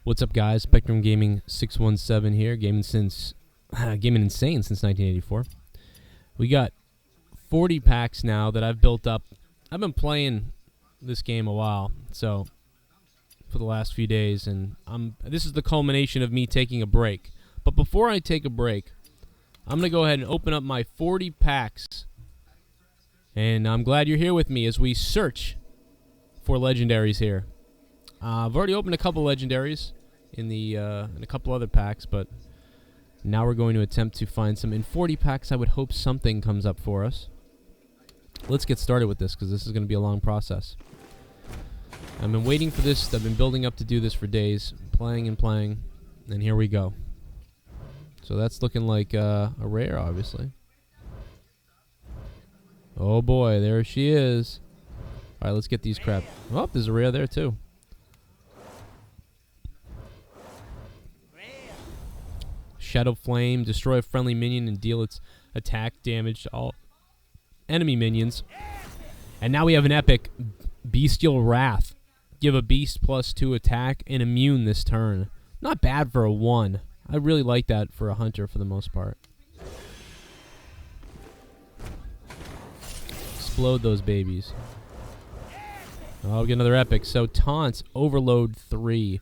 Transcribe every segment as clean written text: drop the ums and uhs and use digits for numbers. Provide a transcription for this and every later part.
What's up, guys? Spectrum Gaming 617 here, gaming insane since 1984. We got 40 packs now that I've built up. I've been playing this game a while, so for the last few days, and this is the culmination of me taking a break. But before I take a break, I'm gonna go ahead and open up my 40 packs, and I'm glad you're here with me as we search for legendaries here. I've already opened a couple legendaries in a couple other packs, but now we're going to attempt to find some in 40 packs. I would hope something comes up for us. Let's get started with this, because this is going to be a long process. I've been waiting for this. I've been building up to do this for days, playing, and here we go. So that's looking like a rare, obviously. Oh boy, there she is. All right, let's get these crap. Oh, there's a rare there too. Shadow Flame, destroy a friendly minion and deal its attack damage to all enemy minions. And now we have an epic, Bestial Wrath. Give a beast +2 attack and immune this turn. Not bad for a 1. I really like that for a hunter for the most part. Explode those babies. Oh, we get another epic. So taunts, Overload 3.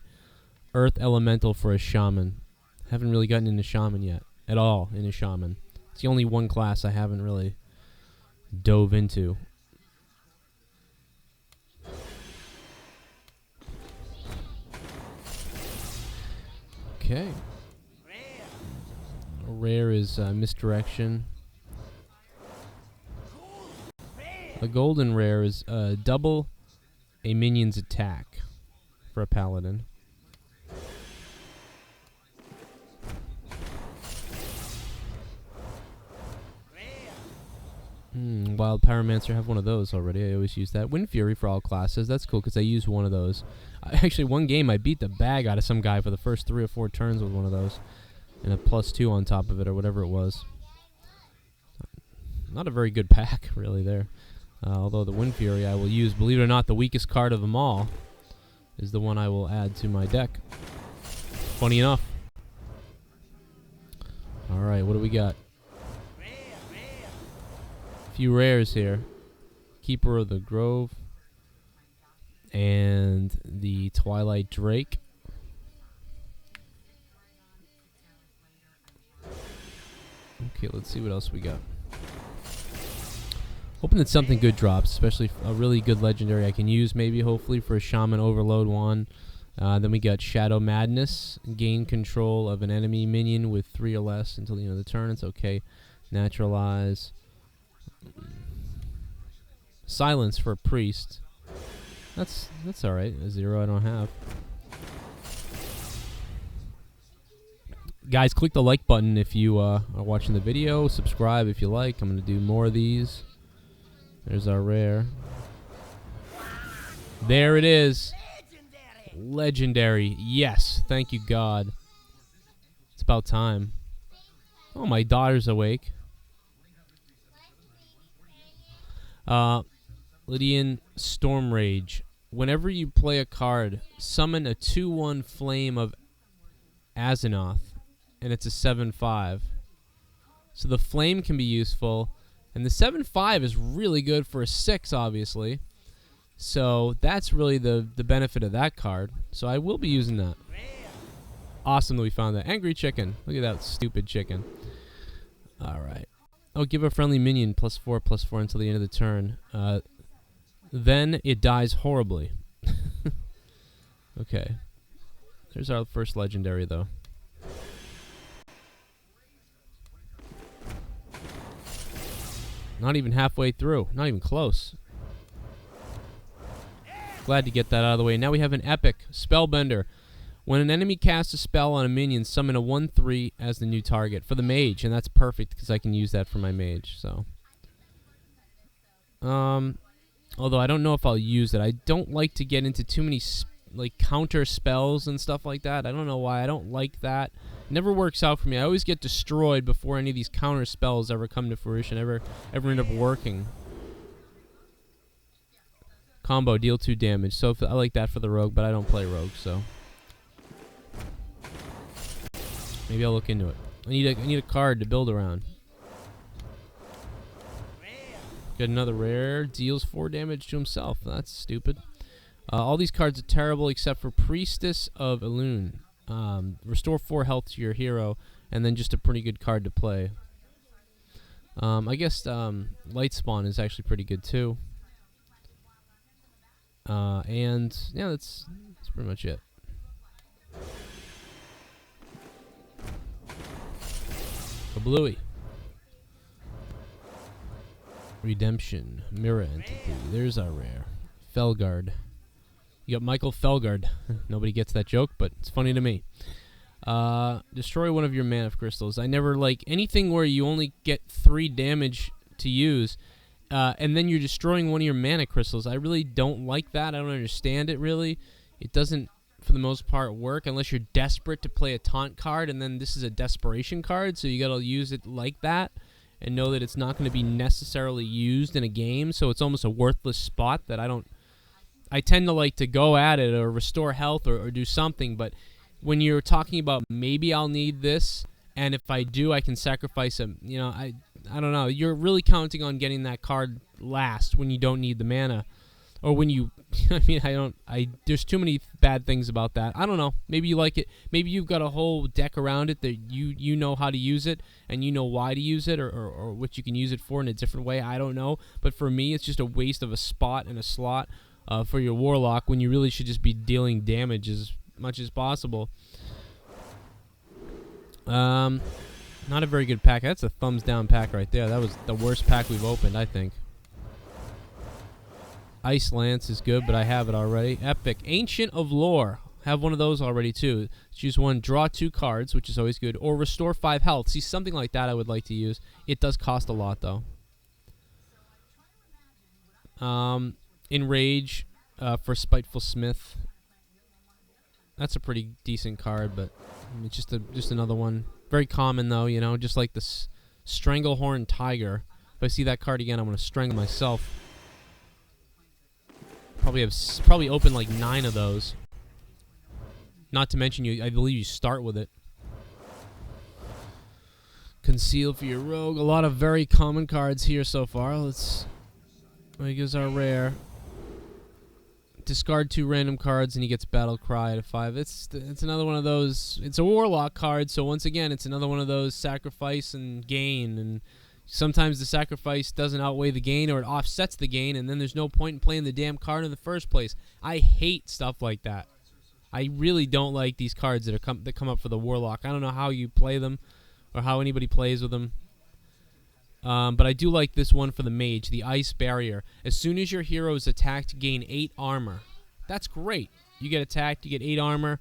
Earth Elemental for a shaman. Haven't really gotten into shaman yet. At all into shaman. It's the only one class I haven't really dove into. Okay. A rare is Misdirection. A golden rare is double a minion's attack for a paladin. Wild Pyromancer, have one of those already. I always use that. Wind Fury for all classes. That's cool because I use one of those. Actually, one game I beat the bag out of some guy for the first 3 or 4 turns with one of those. And a +2 on top of it or whatever it was. Not a very good pack, really, there. Although the Wind Fury I will use, believe it or not, the weakest card of them all is the one I will add to my deck. Funny enough. Alright, what do we got? Few rares here. Keeper of the Grove and the Twilight Drake. Okay, let's see what else we got. Hoping that something good drops, especially a really good legendary I can use maybe, hopefully, for a Shaman Overload 1. Then we got Shadow Madness. Gain control of an enemy minion with 3 or less until the end of the turn. It's okay. Naturalize. Silence for a priest. That's alright. A 0 I don't have. Guys, click the like button if you are watching the video. Subscribe if you like. I'm going to do more of these. There's our rare. There it is. Legendary. Yes. Thank you, God. It's about time. Oh, my daughter's awake. Lydian Storm Rage. Whenever you play a card, summon a 2/1 Flame of Azeroth, and it's a 7/5. So the flame can be useful, and the 7/5 is really good for a 6, obviously. So that's really the benefit of that card. So I will be using that. Awesome that we found that. Angry Chicken. Look at that stupid chicken. All right. Oh, give a friendly minion +4/+4 until the end of the turn. Then it dies horribly. Okay. There's our first legendary, though. Not even halfway through. Not even close. Glad to get that out of the way. Now we have an epic Spellbender. When an enemy casts a spell on a minion, summon a 1/3 as the new target for the mage, and that's perfect because I can use that for my mage. So, although I don't know if I'll use it. I don't like to get into too many like counter spells and stuff like that. I don't know why. I don't like that. It never works out for me. I always get destroyed before any of these counter spells ever come to fruition, ever end up working. Combo, deal 2 damage. So I like that for the rogue, but I don't play rogue, so. Maybe I'll look into it. I need a card to build around. Got another rare. Deals 4 damage to himself. That's stupid. All these cards are terrible except for Priestess of Elune. Restore 4 health to your hero, and then just a pretty good card to play. I guess Light Spawn is actually pretty good too. And yeah, that's pretty much it. A bluey. Redemption. Mirror Entity. There's our rare. Felguard. You got Michael Felguard. Nobody gets that joke, but it's funny to me. Destroy one of your mana crystals. I never like anything where you only get 3 damage to use, and then you're destroying one of your mana crystals. I really don't like that. I don't understand it, really. It doesn't, for the most part, work unless you're desperate to play a taunt card, and then this is a desperation card, so you gotta use it like that and know that it's not going to be necessarily used in a game, so it's almost a worthless spot that I tend to like to go at it or restore health or do something, but when you're talking about maybe I'll need this, and if I do, I can sacrifice them, you know, I don't know. You're really counting on getting that card last when you don't need the mana. Or when you, I mean, there's too many bad things about that. I don't know. Maybe you like it. Maybe you've got a whole deck around it that you know how to use it, and you know why to use it, or what you can use it for in a different way. I don't know. But for me, it's just a waste of a spot and a slot for your Warlock when you really should just be dealing damage as much as possible. Not a very good pack. That's a thumbs down pack right there. That was the worst pack we've opened, I think. Ice Lance is good, but I have it already. Epic. Ancient of Lore. Have one of those already, too. Choose one. Draw 2 cards, which is always good. Or restore 5 health. See, something like that I would like to use. It does cost a lot, though. Enrage for Spiteful Smith. That's a pretty decent card, but it's just another one. Very common, though, you know, just like this Stranglehorn Tiger. If I see that card again, I'm going to strangle myself. Probably open like 9 of those. Not to mention, I believe you start with it. Conceal for your rogue. A lot of very common cards here so far. Let's. Here's our rare. Discard 2 random cards and he gets Battle Cry at a 5. It's another one of those. It's a Warlock card, so once again, it's another one of those sacrifice and gain, and sometimes the sacrifice doesn't outweigh the gain, or it offsets the gain, and then there's no point in playing the damn card in the first place. I hate stuff like that. I really don't like these cards that come up for the Warlock. I don't know how you play them or how anybody plays with them. But I do like this one for the Mage, the Ice Barrier. As soon as your hero is attacked, gain 8 armor. That's great. You get attacked, you get 8 armor.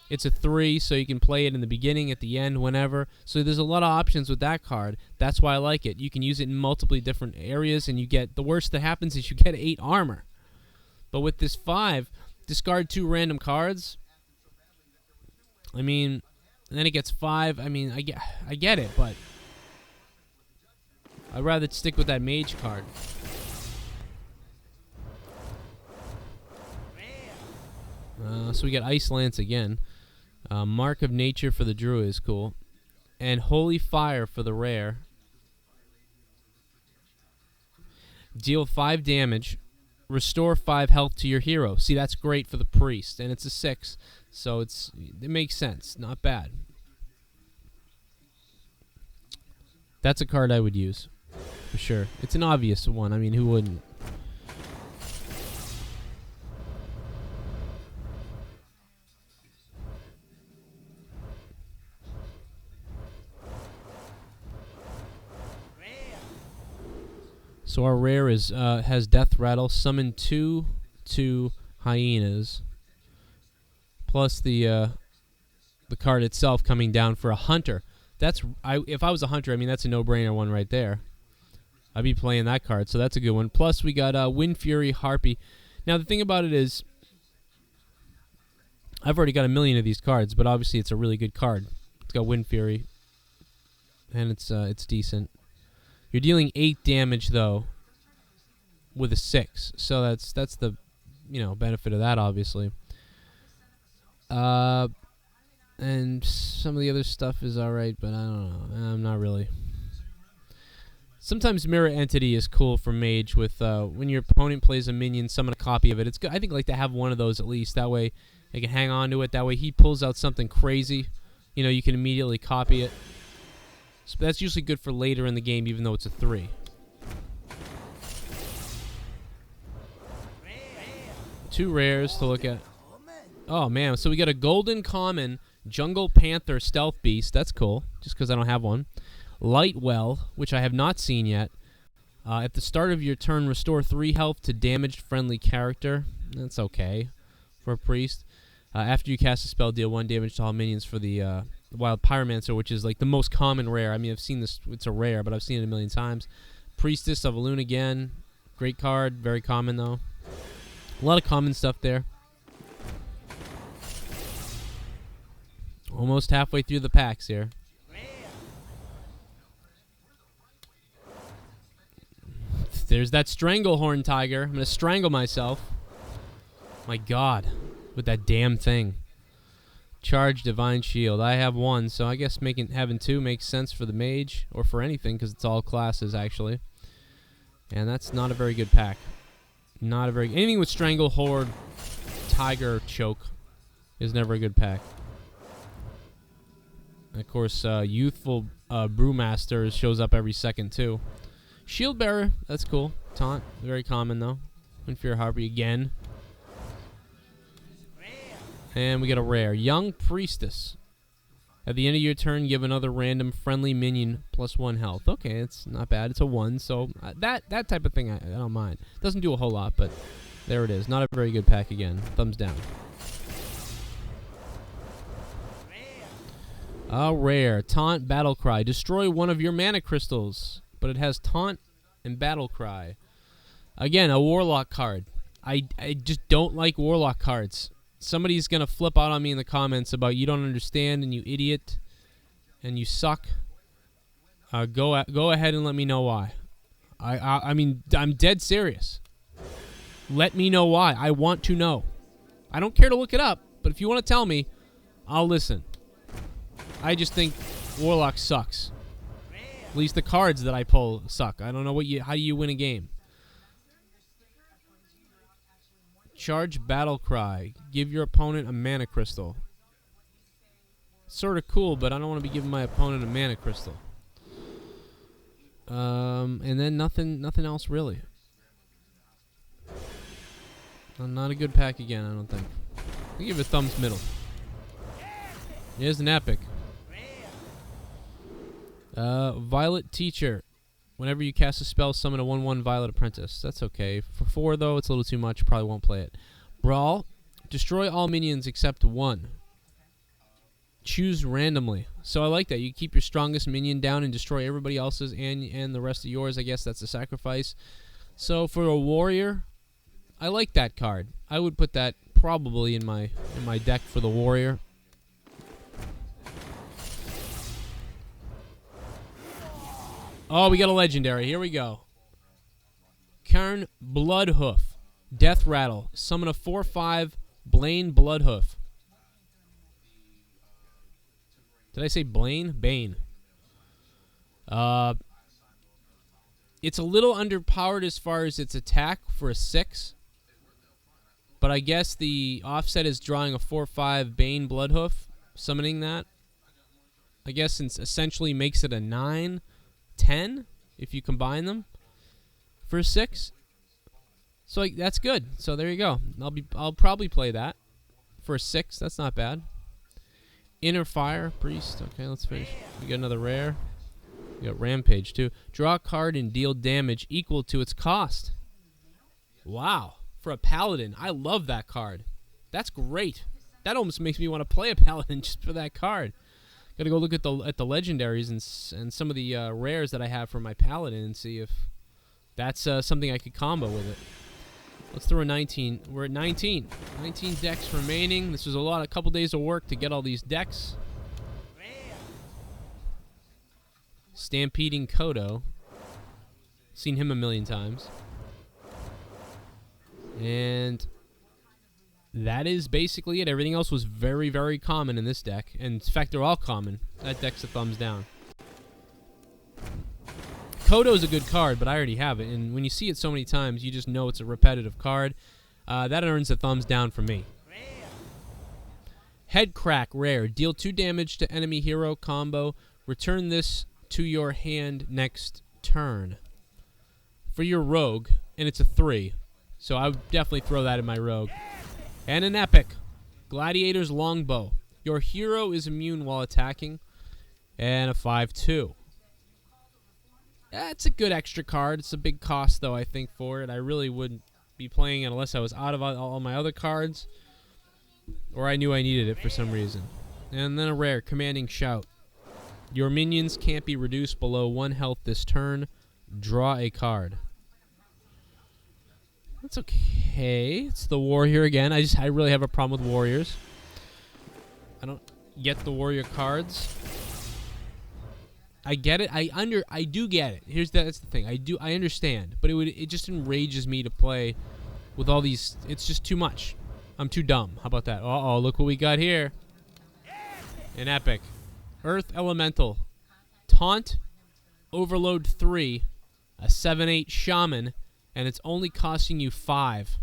It's a 3, so you can play it in the beginning, at the end, whenever. So there's a lot of options with that card. That's why I like it. You can use it in multiple different areas, and you get, the worst that happens is you get 8 armor. But with this 5, discard 2 random cards. I mean, and then it gets 5. I mean, I get it, but I'd rather stick with that Mage card. So we got Ice Lance again. Mark of Nature for the Druid is cool. And Holy Fire for the rare. Deal 5 damage. Restore 5 health to your hero. See, that's great for the Priest. And it's a 6. So it makes sense. Not bad. That's a card I would use. For sure. It's an obvious one. I mean, who wouldn't? So our rare is has Death Rattle. Summon 2 hyenas. Plus the card itself coming down for a hunter. If I was a hunter, I mean that's a no-brainer one right there. I'd be playing that card, so that's a good one. Plus we got Wind Fury Harpy. Now the thing about it is, I've already got a million of these cards, but obviously it's a really good card. It's got Wind Fury, and it's decent. You're dealing 8 damage though, with a 6. So that's the benefit of that, obviously. And some of the other stuff is alright, but I don't know. I'm not really. Sometimes Mirror Entity is cool for Mage with when your opponent plays a minion, summon a copy of it. It's good. I think like to have one of those at least. That way I can hang on to it. That way he pulls out something crazy. You know, you can immediately copy it. So that's usually good for later in the game, even though it's a 3. Two rares to look at. Oh, man. So we got a Golden Common Jungle Panther Stealth Beast. That's cool, just because I don't have one. Lightwell, which I have not seen yet. At the start of your turn, restore 3 health to damaged friendly character. That's okay for a priest. After you cast a spell, deal 1 damage to all minions for the Wild Pyromancer, which is like the most common rare. I mean, I've seen this. It's a rare, but I've seen it a million times. Priestess of Elune again. Great card. Very common, though. A lot of common stuff there. Almost halfway through the packs here. There's that Stranglehorn Tiger. I'm going to strangle myself. My God. With that damn thing. Charge Divine Shield. I have 1, so I guess having 2 makes sense for the Mage. Or for anything, because it's all classes, actually. And that's not a very good pack. Not a very... Anything with Stranglehold, Tiger, Choke is never a good pack. And of course, Youthful Brewmaster shows up every second, too. Shield Bearer, that's cool. Taunt, very common, though. Inferior Harpy again. And we got a rare. Young Priestess. At the end of your turn, give another random friendly minion +1 health. Okay, it's not bad. It's a 1, so that type of thing I don't mind. Doesn't do a whole lot, but there it is. Not a very good pack again. Thumbs down. Rare. Taunt, Battlecry. Destroy one of your mana crystals, but it has Taunt and Battlecry. Again, a Warlock card. I just don't like Warlock cards. Somebody's going to flip out on me in the comments about you don't understand and you idiot and you suck. Go ahead and let me know why. I mean, I'm dead serious. Let me know why. I want to know. I don't care to look it up, but if you want to tell me, I'll listen. I just think Warlock sucks. At least the cards that I pull suck. I don't know how do you win a game. Charge Battlecry. Give your opponent a mana crystal. Sort of cool, but I don't want to be giving my opponent a mana crystal. And then nothing else really. Not a good pack again, I don't think. I'll give it a thumbs middle. Here's an epic. Violet Teacher. Whenever you cast a spell, summon a 1/1 Violet Apprentice. That's okay. For 4, though, it's a little too much. Probably won't play it. Brawl. Destroy all minions except 1. Choose randomly. So I like that. You keep your strongest minion down and destroy everybody else's and the rest of yours. I guess that's a sacrifice. So for a warrior, I like that card. I would put that probably in my deck for the warrior. Oh, we got a legendary. Here we go. Karn Bloodhoof. Death Rattle. Summon a 4/5 Blaine Bloodhoof. Did I say Blaine? Bane. It's a little underpowered as far as its attack for a 6. But I guess the offset is drawing a 4/5 Bane Bloodhoof. Summoning that. I guess it essentially makes it a 9. 10 if you combine them for 6. So like, that's good. So there you go. I'll probably play that for a 6. That's not bad. Inner Fire Priest. Okay, let's finish. We got another rare. We got Rampage too. Draw a card and deal damage equal to its cost. Wow, for a Paladin, I love that card. That's great. That almost makes me want to play a Paladin just for that card. Gotta go look at the legendaries and some of the rares that I have for my Paladin and see if that's something I could combo with it. Let's throw a 19. We're at 19. 19 decks remaining. This was a couple days of work to get all these decks. Stampeding Kodo. Seen him a million times. And that is basically it. Everything else was very, very common in this deck. And in fact, they're all common. That deck's a thumbs down. Kodo's a good card, but I already have it. And when you see it so many times, you just know it's a repetitive card. That earns a thumbs down from me. Head Crack, rare. Deal 2 damage to enemy hero combo. Return this to your hand next turn. For your rogue, and it's a 3. So I would definitely throw that in my rogue. And an epic. Gladiator's Longbow. Your hero is immune while attacking. And a 5/2. That's a good extra card. It's a big cost, though, I think, for it. I really wouldn't be playing it unless I was out of all my other cards. Or I knew I needed it for some reason. And then a rare, Commanding Shout. Your minions can't be reduced below 1 health this turn. Draw a card. That's okay. It's the warrior again. I really have a problem with warriors. I don't get the warrior cards. I get it. I do get it. That's the thing. I understand, but it just enrages me to play with all these. It's just too much. I'm too dumb. How about that? Uh-oh, look what we got here. An epic. Earth Elemental. Taunt. Overload 3. A 7/8 Shaman. And it's only costing you 5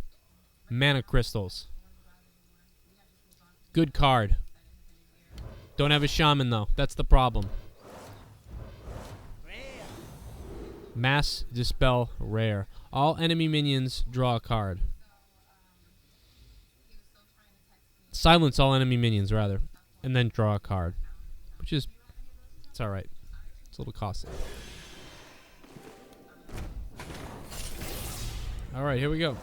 mana crystals. Good card. Don't have a Shaman, though. That's the problem. Mass Dispel, rare. All enemy minions draw a card. Silence all enemy minions, rather. And then draw a card. Which is... It's alright. It's a little costly. Alright, here we go.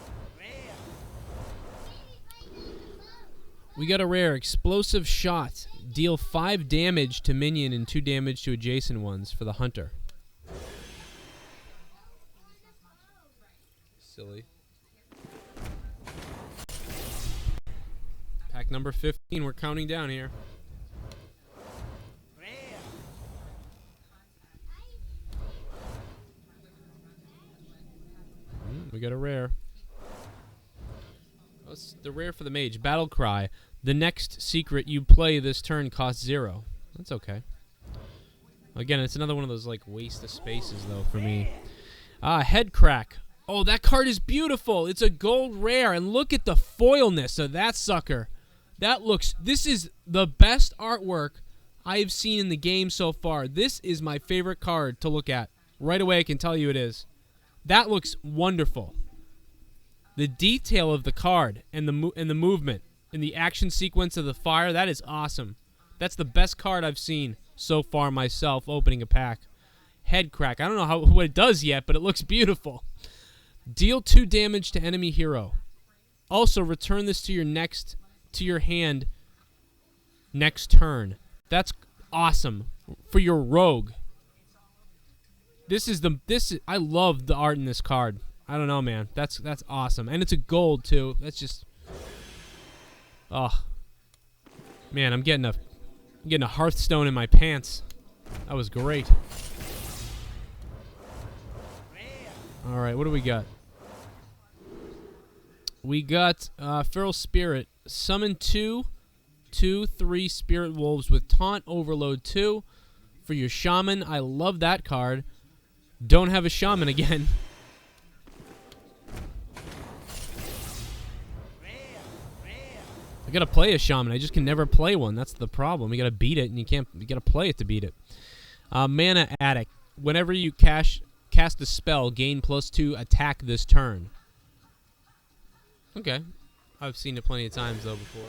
We got a rare. Explosive Shot. Deal 5 damage to minion and 2 damage to adjacent ones for the hunter. Silly. Pack number 15. We're counting down here. We got a rare. Oh, it's the rare for the mage. Battle Cry. The next secret you play this turn costs 0. That's okay. Again, it's another one of those like waste of spaces though for me. Head Crack. Oh, that card is beautiful. It's a gold rare, and look at the foilness of that sucker. This is the best artwork I've seen in the game so far. This is my favorite card to look at. Right away, I can tell you it is. That looks wonderful. The detail of the card and the movement and the action sequence of the fire, that is awesome. That's the best card I've seen so far myself opening a pack. Head Crack. I don't know what it does yet, but it looks beautiful. Deal 2 damage to enemy hero. Also, return this to your hand next turn. That's awesome for your rogue. I love the art in this card. I don't know, man. That's awesome, and it's a gold too. That's just, oh, man. I'm getting a Hearthstone in my pants. That was great. All right, what do we got? We got Feral Spirit. Summon 2, 3 Spirit Wolves with Taunt Overload 2 for your Shaman. I love that card. Don't have a Shaman again. I gotta play a Shaman. I just can never play one. That's the problem. You gotta beat it, and you gotta play it to beat it. Mana Addict. Whenever you cast a spell, gain +2 attack this turn. Okay. I've seen it plenty of times, though, before.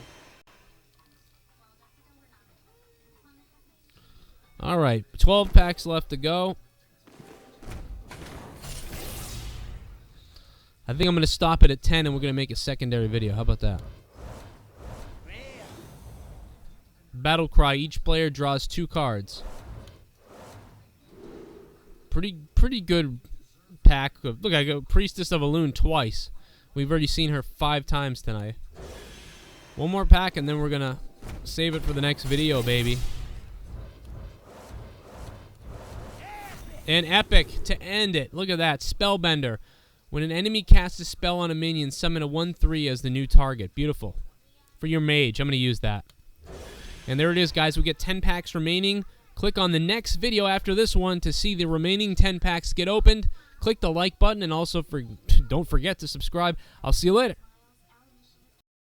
Alright, 12 packs left to go. I think I'm going to stop it at 10, and we're going to make a secondary video. How about that? Battle Cry. Each player draws 2 cards. Pretty good pack. Look, I got Priestess of Elune twice. We've already seen her 5 times tonight. One more pack, and then we're going to save it for the next video, baby. An epic to end it. Look at that. Spellbender. When an enemy casts a spell on a minion, summon a 1/3 as the new target. Beautiful. for your mage. I'm going to use that. And there it is, guys. We get 10 packs remaining. Click on the next video after this one to see the remaining 10 packs get opened. Click the like button, and also don't forget to subscribe. I'll see you later.